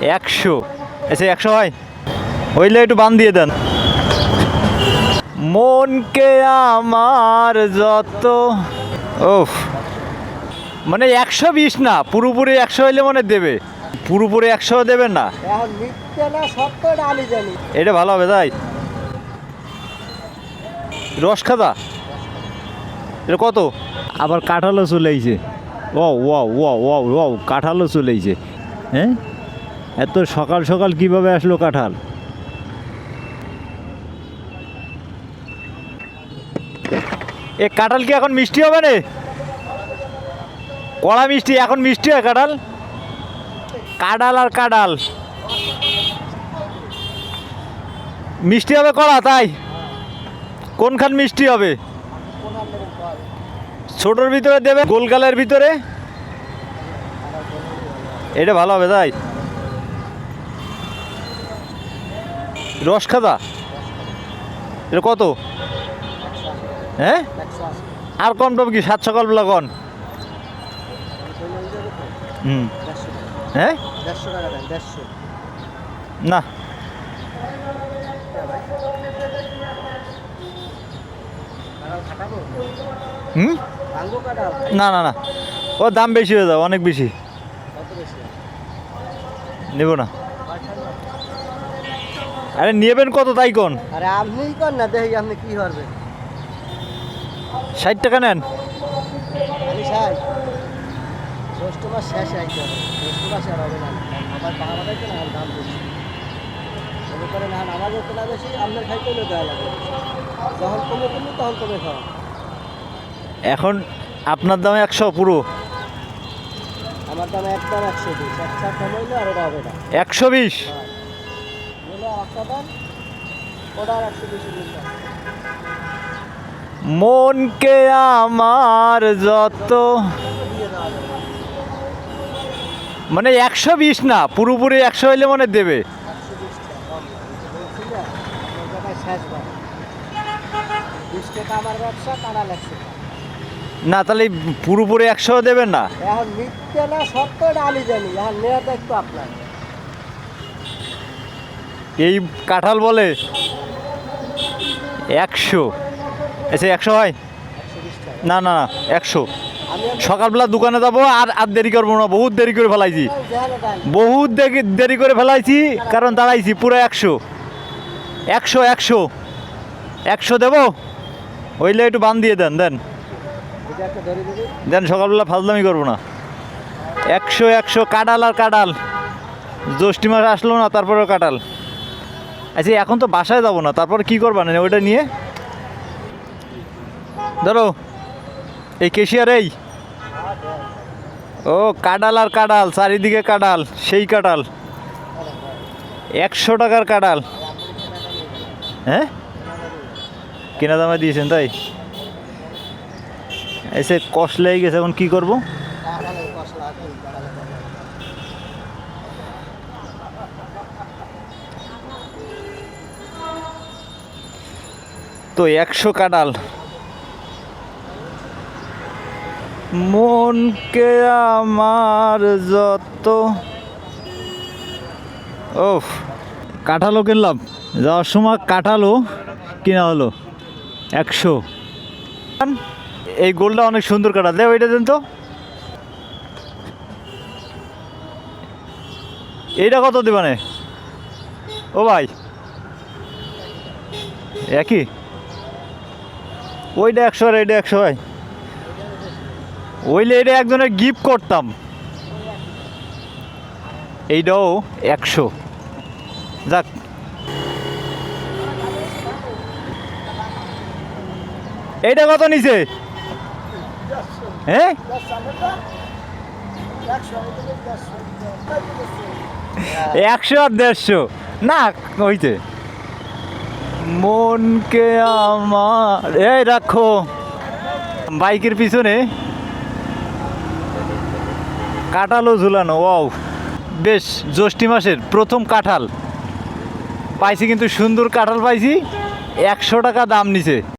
100। আচ্ছা 100 হয়, হইলে একটু বান দিয়ে দেন। মনকে আমার যত, ওফ, মানে 120 না, পুরোপুরি 100 হইলে মনে দেবে, পুরোপুরি 100 দেবেন না। এটা ভালো হবে তাই। রস খাদা এটা কত? আবার কাঁঠালও চলে আইছে। ও ওয়াও ওয়াও ওয়াও ওয়াও, কাঁঠালও চলে আইছে। হ্যাঁ, এত সকাল সকাল কিভাবে আসলো কাঁঠাল? এ কাঁঠাল কি এখন মিষ্টি হবে না? কড়া মিষ্টি, এখন মিষ্টি হয় কাঁঠাল? কাঁঠাল আর কাঁঠাল মিষ্টি হবে কড়া, তাই কোনখান মিষ্টি হবে? ছোটোর ভিতরে দেবে, গোলগালের ভিতরে, এটা ভালো হবে তাই। রস খাদা এটা কত? হ্যাঁ, আর কম টম কি? 7 সকালবেলা কন। হ্যাঁ না, না না না, ও দাম বেশি হয়ে যাবে, অনেক বেশি নেব না। আরে নেবেন কত তাই কোন? আরে আপনি কোন না, দেখি আপনি কি করবেন। 60 টাকা নেন। আমি চাই ষষ্ঠ মাস শেষে আইতে হবে, ষষ্ঠ মাসে আর হবে না। আমার পাহাড় বাড়াইতে না, দাম বেশি মনে করেন। আর আমাদের কেনা বেশি, আপনার খাইতে হলে দেওয়া লাগে। যখন কমে কমে তখন কমে খাওয়া। এখন আপনার দামে 100 পুরো, আমার দাম একদম 120। 100 কম হইলে আর ওটা হবে না। 120 একটা দাম, ওটা আর 120। মনকে আমার যত, মানে 120 না, পুরোপুরি 100 হইলে মনে দেবে। আমার ব্যবসা, তারা লাগছে না, তাহলে পুরোপুরি 100 দেবেন না। এখন মিথ্যে না সত্য, এটা আমি জানি। এখন নেওয়াটা একটু আপনার। এই কাঁঠাল বলে 100। আচ্ছা 100 হয়, না না না 100। সকালবেলা দোকানে যাবো, আর আর দেরি করবো না, বহুত দেরি করে ফেলাইছি, বহুত দেরি করে ফেলাইছি, কারণ দাঁড়াইছি পুরো 100। 100 100 100 দেবো, হইলে একটু বান দিয়ে দেন, দেন দেন, সকালবেলা ফাজলামি করবো না। 100 100, কাঁঠাল আর কাঁঠাল, জ্যৈষ্ঠী মাস আসলো না, তারপরেও কাঁঠাল। আচ্ছা এখন তো বাসায় যাবো না, তারপর কি করবা না ওইটা নিয়ে? ধরো এই কেশিয়ার, এই ও কাঁঠাল আর কাঁঠাল, চারিদিকে কাঁঠাল, সেই কাঁঠাল 100 টাকার কাঁঠাল। হ্যাঁ, কেনা দামে দিয়েছেন তাই? এসে কষ লেগে গেছে, এখন কি করবো? তো 100 কাঁঠাল, মনকে আমার যত, ওফ, কাঁঠালও কিনলাম, যাওয়ার সময় কাঁঠালও কিনা হলো 100। এই গোলটা অনেক সুন্দর কাঁঠাল, দেখ ওইটা দেন তো। এইটা কত দেবানে ও ভাই? একই, ওইটা 100 আর এইটা 100 হয়, ওইলে এটা একজনের গিফট করতাম, এইটাও 100। যাক, এইটা কত নিছে? হ্যাঁ, 100 আর 150 না হইতে। মনকে আমার, এই রাখো বাইকের পিছনে কাঁঠালও ঝুলানো। ওয়াও, বেশ, জ্যৈষ্ঠী মাসের প্রথম কাঁঠাল পাইছি, কিন্তু সুন্দর কাঁঠাল পাইছি। 100 টাকা দাম নিছে।